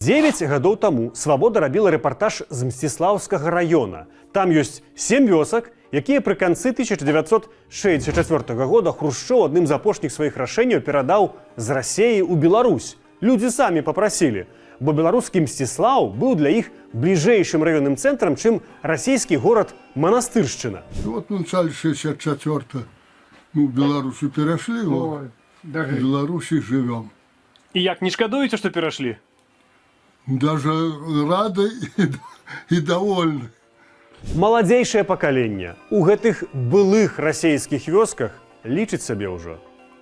9 гадоў таму «Свабода» рабіла рэпартаж з Мсціслаўскага района. Там ёсць 7 вёсак, якія пры канцы 1964 года Хрушчоў адным з апошніх сваіх рашэнняў перадаў з Расеі ў Беларусь. Людзі самі папрасілі, бо беларускі Мсціслаў быў для іх бліжэйшым раённым цэнтрам, чым расійскі горад Манастыршчына. Вот в начале 64-го мы в Беларусь перешли, вот, в Беларуси живем. І як, не шкадуеце, што перайшлі? Даже рады и довольны. Маладзейшае пакаленне у гэтых былых расійскіх вёсках лічыць сабе ўжо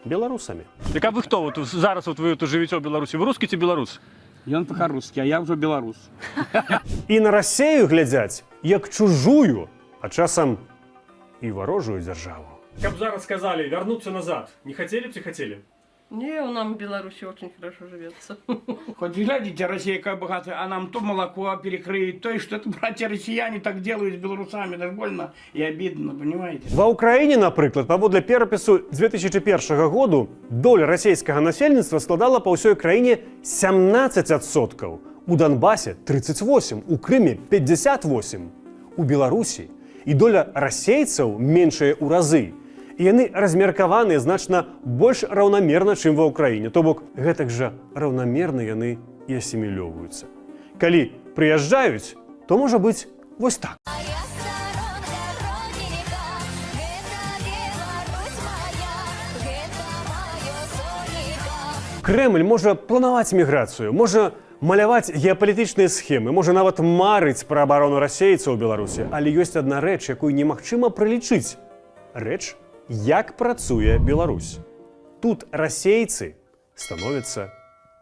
беларусамі. Так а вы хто? Вот зараз вот вы тут жывеце ў Беларусі. Вы рускі ці беларус? Ён па-русски, а я ўжо беларус. І на Расею глядзяць як чужую, а часам і варожую дзяржаву. Каб зараз сказалі вярнуцца назад, не хацелі б ці хацелі? Не, нам в Беларуси очень хорошо живется. Хоть глядите, Россия какая богатая, а нам то молоко перекрыет, то и что-то, братья россияне так делают с белорусами, даже больно и обидно, понимаете? Ва Ўкраіне, напрыклад, паводле перапісу 2001 году доля расійскага насельніцтва складала па ўсёй краіне 17%, у Донбасе 38%, у Крыме 58%, у Беларусі і доля расейцаў меншая ў разы. І яны размеркаваныя значна больш раўнамерна, чым ва Ўкраіне. То бок, гэтак жа раўнамерна яны і асімілёўваюцца. Калі прыязджаюць, то можа быць вось так. Крэмль можа планаваць міграцыю, можа маляваць геапалітычныя схемы, можа нават марыць пра абарону расейцаў у Беларусі, але ёсць адна рэч, якую немагчыма пралічыць. Рэч, як працуе Беларусь. Тут расейцы становяцца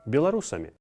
беларусамі.